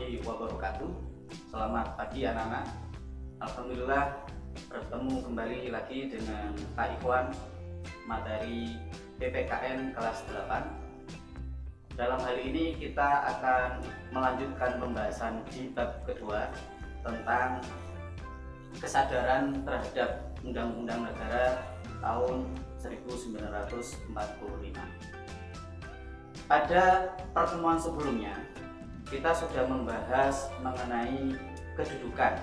warahmatullahi wabarakatuh. Selamat pagi anak-anak. Alhamdulillah bertemu kembali lagi dengan Pak Ikhwan materi PPKN kelas 8. Dalam hal ini kita akan melanjutkan pembahasan di bab kedua tentang kesadaran terhadap Undang-Undang Negara tahun 1945. Pada pertemuan sebelumnya kita sudah membahas mengenai kedudukan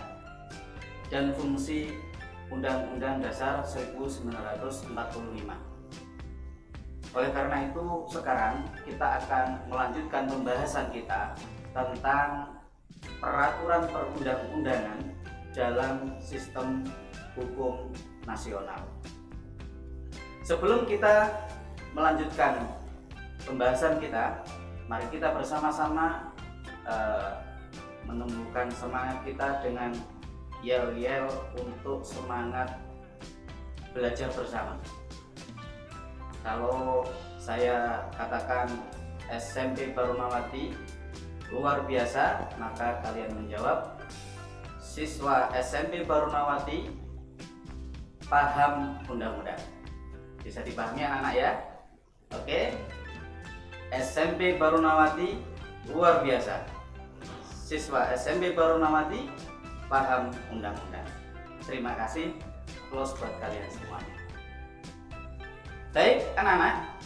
dan fungsi Undang-Undang Dasar 1945. Oleh karena itu sekarang kita akan melanjutkan pembahasan kita tentang peraturan perundang-undangan dalam sistem hukum nasional. Sebelum kita melanjutkan pembahasan kita, mari kita bersama-sama menumbuhkan semangat kita dengan yel-yel untuk semangat belajar bersama. Kalau saya katakan SMP Barunawati luar biasa, maka kalian menjawab siswa SMP Barunawati paham undang-undang. Bisa dipahami anak-anak ya? Oke. SMP Barunawati luar biasa. Siswa SMP Barunawati paham undang-undang. Terima kasih. Close buat kalian semuanya. Baik anak-anak,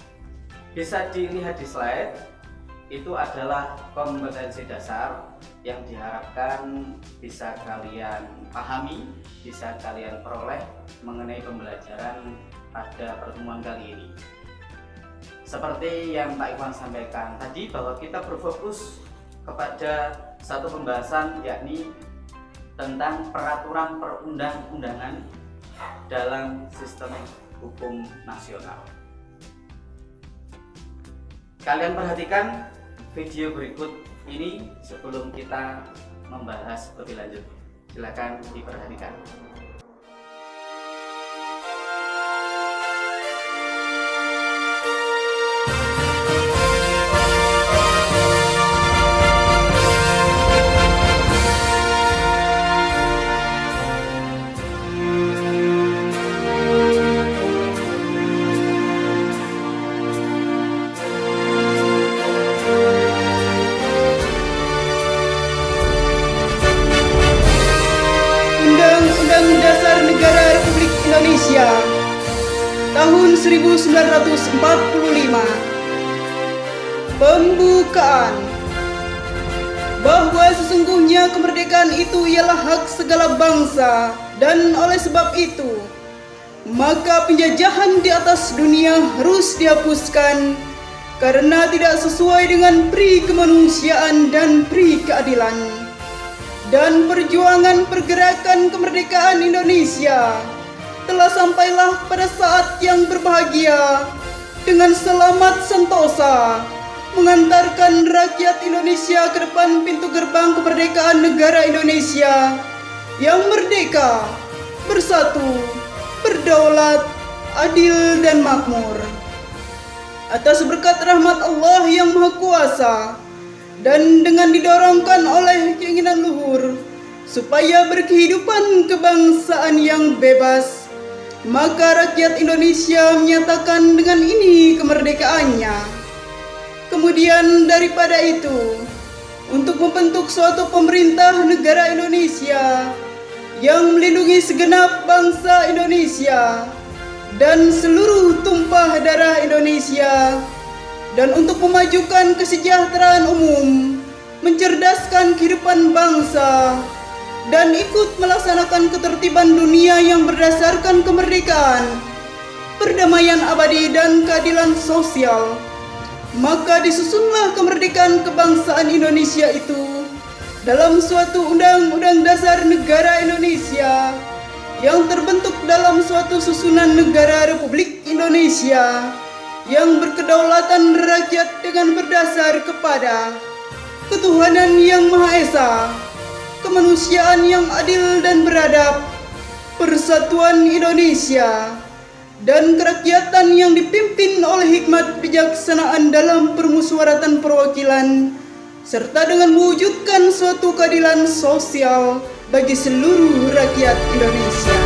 bisa dilihat di slide. Itu adalah kompetensi dasar yang diharapkan bisa kalian pahami, bisa kalian peroleh mengenai pembelajaran pada pertemuan kali ini. Seperti yang Pak Ikhwan sampaikan tadi, bahwa kita berfokus kepada satu pembahasan, yakni tentang peraturan perundang-undangan dalam sistem hukum nasional. Kalian perhatikan video berikut ini sebelum kita membahas lebih lanjut. Silakan diperhatikan. Undang-Undang Dasar Negara Republik Indonesia tahun 1945. Pembukaan. Bahwa sesungguhnya kemerdekaan itu ialah hak segala bangsa, dan oleh sebab itu maka penjajahan di atas dunia harus dihapuskan karena tidak sesuai dengan pri kemanusiaan dan pri keadilan. Dan perjuangan pergerakan kemerdekaan Indonesia telah sampailah pada saat yang berbahagia dengan selamat sentosa mengantarkan rakyat Indonesia ke depan pintu gerbang kemerdekaan negara Indonesia yang merdeka, bersatu, berdaulat, adil dan makmur. Atas berkat rahmat Allah yang Maha Kuasa dan dengan didorongkan oleh keinginan luhur supaya berkehidupan kebangsaan yang bebas, maka rakyat Indonesia menyatakan dengan ini kemerdekaannya. Kemudian daripada itu, untuk membentuk suatu pemerintah negara Indonesia yang melindungi segenap bangsa Indonesia dan seluruh tumpah darah Indonesia, dan untuk memajukan kesejahteraan umum, mencerdaskan kehidupan bangsa, dan ikut melaksanakan ketertiban dunia yang berdasarkan kemerdekaan, perdamaian abadi dan keadilan sosial, maka disusunlah kemerdekaan kebangsaan Indonesia itu dalam suatu Undang-Undang Dasar Negara Indonesia yang terbentuk dalam suatu susunan negara Republik Indonesia yang berkedaulatan rakyat dengan berdasar kepada ketuhanan yang Maha Esa, kemanusiaan yang adil dan beradab, persatuan Indonesia, dan kerakyatan yang dipimpin oleh hikmat bijaksanaan dalam permusyawaratan perwakilan, serta dengan mewujudkan suatu keadilan sosial bagi seluruh rakyat Indonesia.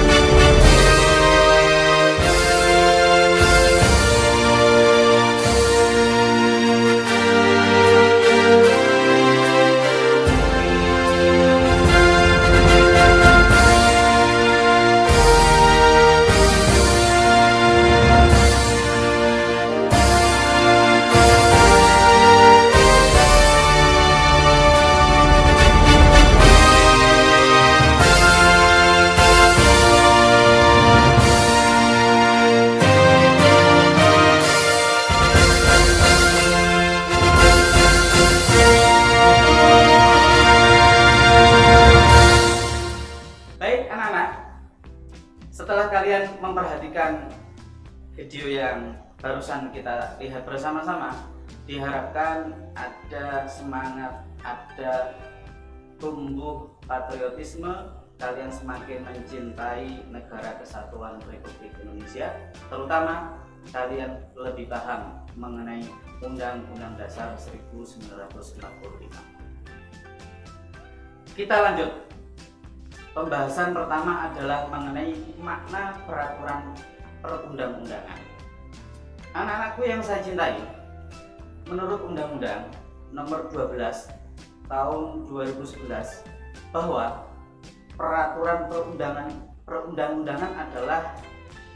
Baik anak-anak, setelah kalian memperhatikan video yang barusan kita lihat bersama-sama, diharapkan ada semangat, ada tumbuh patriotisme, kalian semakin mencintai negara kesatuan Republik Indonesia, terutama kalian lebih paham mengenai Undang-Undang Dasar 1945. Kita lanjut. Pembahasan pertama adalah mengenai makna peraturan perundang-undangan. Anak-anakku yang saya cintai, menurut Undang-Undang Nomor 12 Tahun 2011 bahwa peraturan perundang-undangan adalah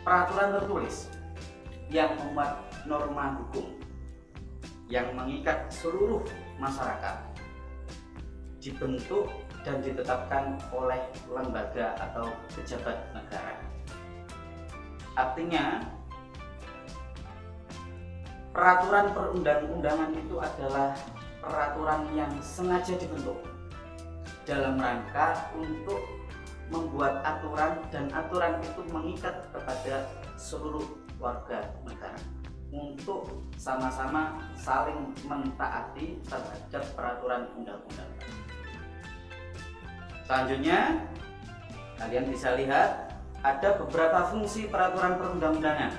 peraturan tertulis yang memuat norma hukum yang mengikat seluruh masyarakat, dibentuk dan ditetapkan oleh lembaga atau pejabat negara. Artinya, peraturan perundang-undangan itu adalah peraturan yang sengaja dibentuk dalam rangka untuk membuat aturan, dan aturan itu mengikat kepada seluruh warga negara untuk sama-sama saling mentaati terhadap peraturan undang-undang. Selanjutnya, kalian bisa lihat ada beberapa fungsi peraturan perundang-undangan.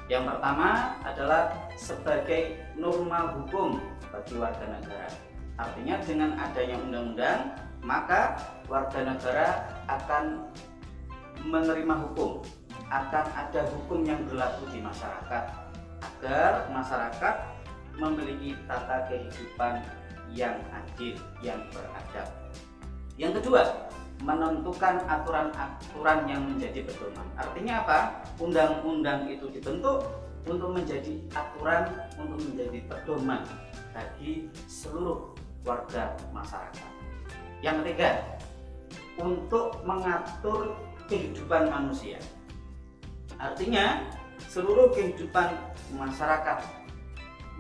Yang pertama adalah sebagai norma hukum bagi warga negara. Artinya dengan adanya undang-undang, maka warga negara akan menerima hukum, akan ada hukum yang berlaku di masyarakat, agar masyarakat memiliki tata kehidupan yang adil, yang beradab. Yang kedua, menentukan aturan-aturan yang menjadi pedoman. Artinya apa? Undang-undang itu dibentuk untuk menjadi aturan, untuk menjadi pedoman bagi seluruh warga masyarakat. Yang ketiga, untuk mengatur kehidupan manusia. Artinya, seluruh kehidupan masyarakat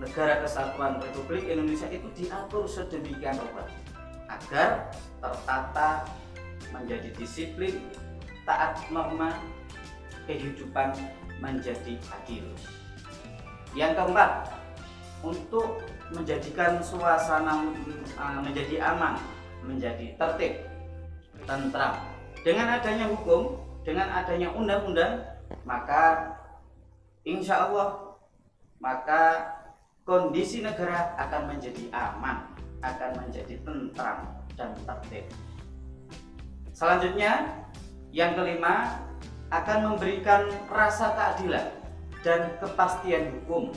negara kesatuan Republik Indonesia itu diatur sedemikian rupa agar tertata, menjadi disiplin, taat norma, kehidupan menjadi adil. Yang keempat, untuk menjadikan suasana menjadi aman, menjadi tertib, tentram. Dengan adanya hukum, dengan adanya undang-undang, maka insya Allah kondisi negara akan menjadi aman, akan menjadi tentram dan tertib. Selanjutnya, yang kelima, akan memberikan rasa keadilan dan kepastian hukum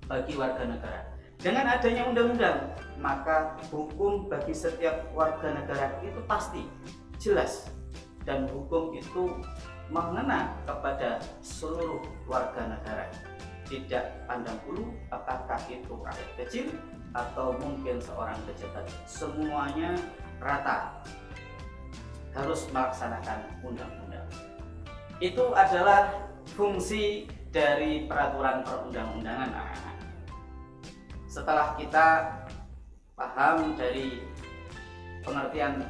bagi warga negara. Dengan adanya undang-undang, maka hukum bagi setiap warga negara itu pasti, jelas, dan hukum itu mengena kepada seluruh warga negara. Tidak pandang bulu apakah itu rakyat kecil atau mungkin seorang pejabat, semuanya rata harus melaksanakan undang-undang. Itu adalah fungsi dari peraturan perundang-undangan, anak-anak. Setelah kita paham dari pengertian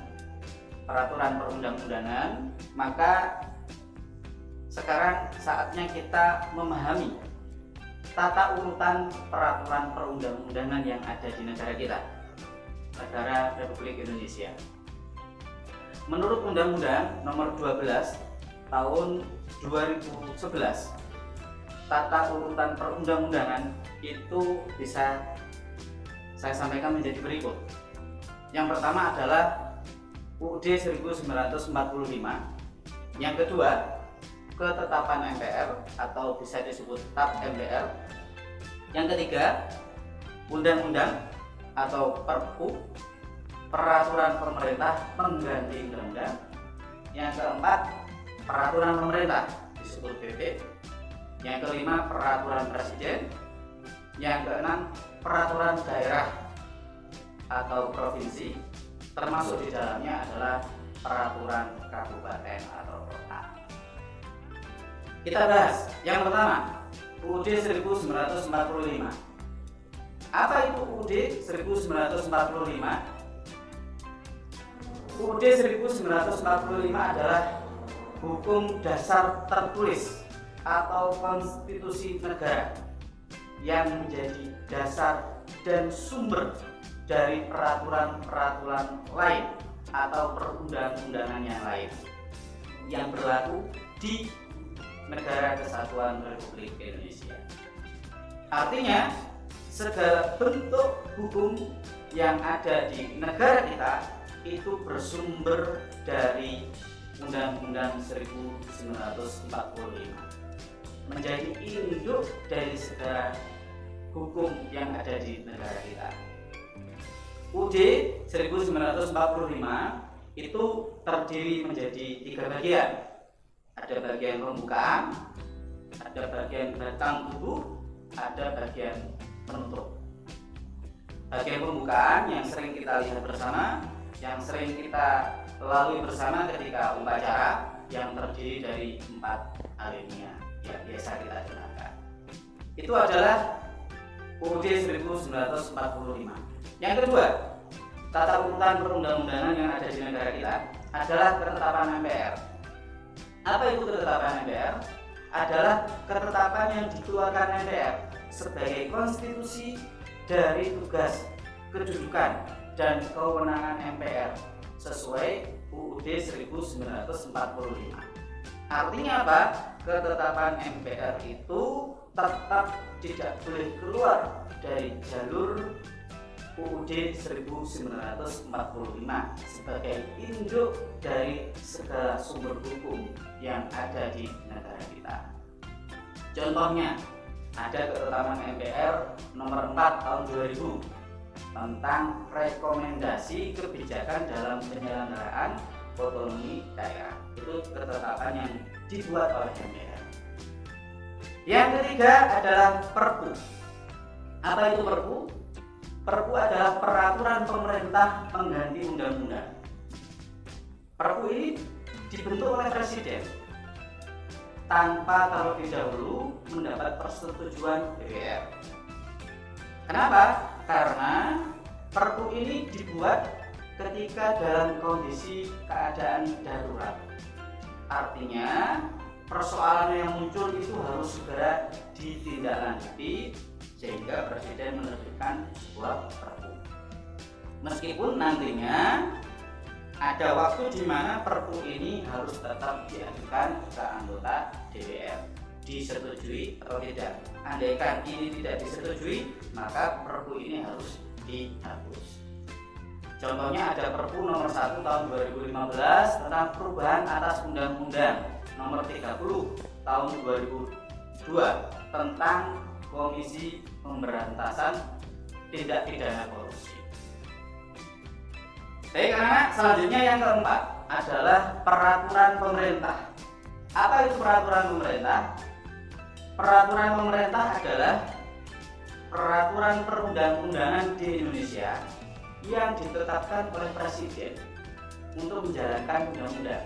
peraturan perundang-undangan, maka sekarang saatnya kita memahami tata urutan peraturan perundang-undangan yang ada di negara kita, negara Republik Indonesia. Menurut Undang-Undang Nomor 12 Tahun 2011, tata urutan perundang-undangan itu bisa saya sampaikan menjadi berikut. Yang pertama adalah UUD 1945. Yang kedua, ketetapan MPR atau bisa disebut TAP MPR. Yang ketiga, undang-undang atau Perpu, peraturan pemerintah pengganti undang-undang. Yang keempat, peraturan pemerintah disebut PP. Yang kelima, peraturan presiden. Yang keenam, peraturan daerah atau provinsi, termasuk di dalamnya adalah peraturan kabupaten atau kota. Kita bahas yang pertama, UUD 1945. Apa itu UUD 1945? UUD 1945 adalah hukum dasar tertulis atau konstitusi negara yang menjadi dasar dan sumber dari peraturan-peraturan lain atau perundang-undangan yang lain yang berlaku di Negara Kesatuan Republik Indonesia. Artinya, segala bentuk hukum yang ada di negara kita itu bersumber dari Undang-Undang 1945, menjadi induk dari segala hukum yang ada di negara kita. UUD 1945 itu terdiri menjadi 3 bagian. Ada bagian pembukaan, ada bagian batang tubuh, ada bagian penutup. Bagian pembukaan yang sering kita lihat bersama, yang sering kita lalui bersama ketika upacara, yang terdiri dari 4 alinea yang biasa kita gunakan. Itu adalah UUD 1945. Yang kedua, tata urutan perundang-undangan yang ada di negara kita adalah ketetapan MPR. Apa itu ketetapan MPR? Adalah ketetapan yang dikeluarkan MPR sebagai konstitusi dari tugas, kedudukan, dan kewenangan MPR sesuai UUD 1945. Artinya apa? Ketetapan MPR itu tetap tidak boleh keluar dari jalur UUD 1945 sebagai induk dari segala sumber hukum yang ada di negara kita. Contohnya, ada ketetapan MPR nomor 4 tahun 2000 tentang rekomendasi kebijakan dalam penyelenggaraan otonomi daerah. Itu ketetapan yang dibuat oleh MPR. Yang ketiga adalah Perpu. Apa itu Perpu? Perpu adalah peraturan pemerintah pengganti undang-undang. Perpu ini dibentuk oleh presiden tanpa terlebih dahulu mendapat persetujuan DPR. Kenapa? Karena Perpu ini dibuat ketika dalam kondisi keadaan darurat. Artinya persoalan yang muncul itu harus segera ditindaklanjuti sehingga presiden menerbitkan sebuah Perpu. Meskipun nantinya ada waktu di mana Perpu ini harus tetap diajukan ke anggota DPR, disetujui atau tidak. Andaikan ini tidak disetujui, maka Perpu ini harus dihapus. Contohnya ada Perpu nomor 1 tahun 2015 tentang perubahan atas Undang-Undang nomor 30 tahun 2002 tentang Komisi Pemberantasan Tindak Pidana Korupsi. Baik anak-anak, selanjutnya yang keempat adalah peraturan pemerintah. Apa itu peraturan pemerintah? Peraturan pemerintah adalah peraturan perundang-undangan di Indonesia yang ditetapkan oleh presiden untuk menjalankan undang-undang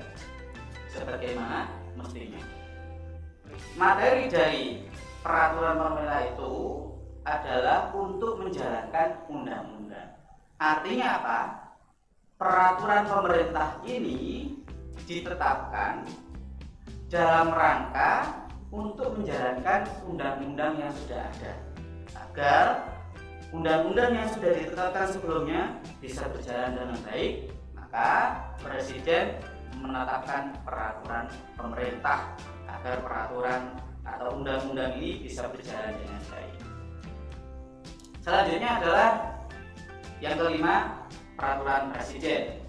sebagaimana mestinya. Materi dari peraturan pemerintah itu adalah untuk menjalankan undang-undang. Artinya apa? Peraturan pemerintah ini ditetapkan dalam rangka untuk menjalankan undang-undang yang sudah ada, agar undang-undang yang sudah ditetapkan sebelumnya bisa berjalan dengan baik. Maka presiden menetapkan peraturan pemerintah agar peraturan atau undang-undang ini bisa berjalan dengan baik. Selanjutnya adalah Yang kelima, peraturan presiden.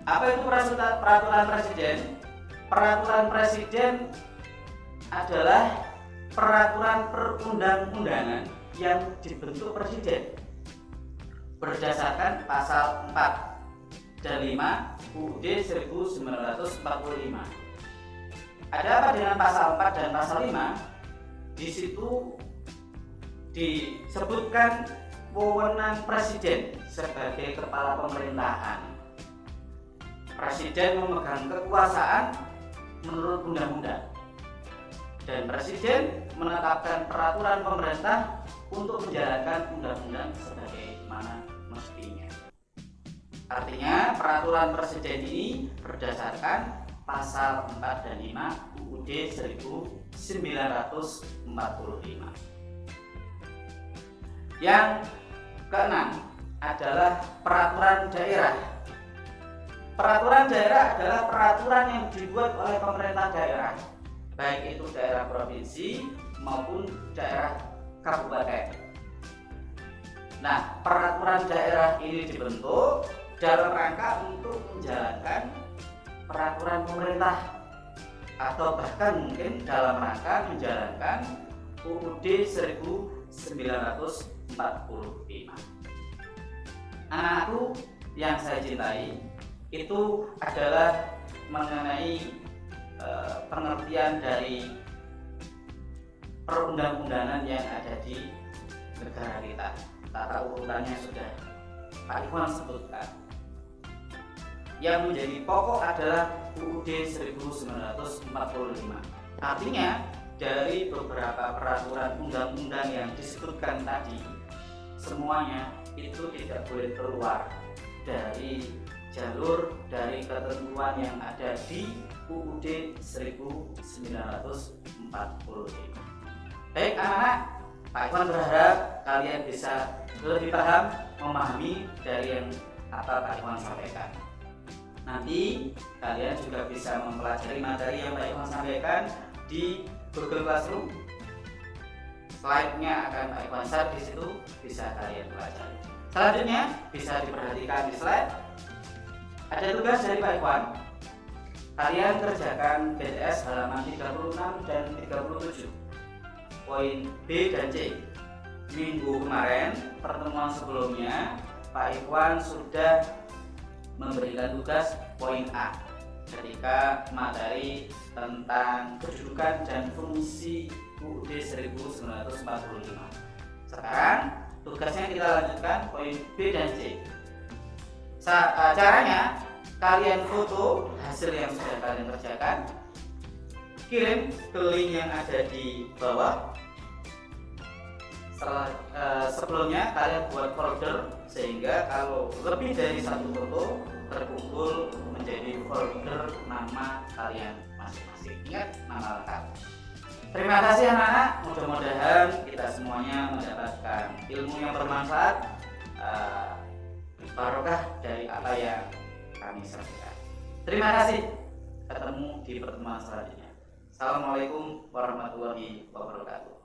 Apa itu peraturan presiden? Peraturan presiden adalah peraturan perundang-undangan yang dibentuk presiden berdasarkan pasal 4 dan 5 UUD 1945. Ada apa dengan pasal 4 dan pasal 5? Di situ disebutkan wewenang presiden sebagai kepala pemerintahan. Presiden memegang kekuasaan menurut undang-undang, dan presiden menetapkan peraturan pemerintah untuk menjalankan undang-undang sebagaimana mestinya. Artinya peraturan presiden ini berdasarkan pasal 4 dan 5 UUD 1945. Yang keenam adalah peraturan daerah. Peraturan daerah adalah peraturan yang dibuat oleh pemerintah daerah, baik itu daerah provinsi maupun daerah kabupaten. Nah, peraturan daerah ini dibentuk dalam rangka untuk menjalankan peraturan pemerintah, atau bahkan mungkin dalam rangka menjalankan UUD 1945. Anakku yang saya cintai, itu adalah mengenai pengertian dari perundang-undangan yang ada di negara kita. Tata urutannya sudah Pak Iwan sebutkan. Yang menjadi pokok adalah UUD 1945. Artinya dari beberapa peraturan undang-undang yang disebutkan tadi, semuanya itu tidak boleh keluar dari jalur dari ketentuan yang ada di UUD 1945. Baik anak-anak, Pak Iwan berharap kalian bisa lebih paham, memahami dari yang apa Pak Iwan sampaikan. Nanti kalian juga bisa mempelajari materi yang Pak Iwan sampaikan di Google Classroom. Slide-nya akan Pak Iwan share di situ, bisa kalian pelajari. Selanjutnya bisa diperhatikan di slide. Ada tugas dari Pak Iwan. Kalian kerjakan BTS halaman 36 dan 37. Poin B dan C. Minggu kemarin, pertemuan sebelumnya, Pak Iwan sudah memberikan tugas poin A ketika materi tentang kedudukan dan fungsi UUD 1945. Sekarang tugasnya kita lanjutkan poin B dan C. Caranya, kalian foto hasil yang sudah kalian kerjakan, kirim ke link yang ada di bawah. Sebelumnya kalian buat folder, sehingga kalau lebih dari satu foto terkumpul menjadi folder nama kalian masing-masing. Ingat, nama lengkap. Terima kasih anak-anak, mudah-mudahan kita semuanya mendapatkan ilmu yang bermanfaat, barokah dari apa yang kami sampaikan. Terima kasih, ketemu di pertemuan selanjutnya. Assalamualaikum warahmatullahi wabarakatuh.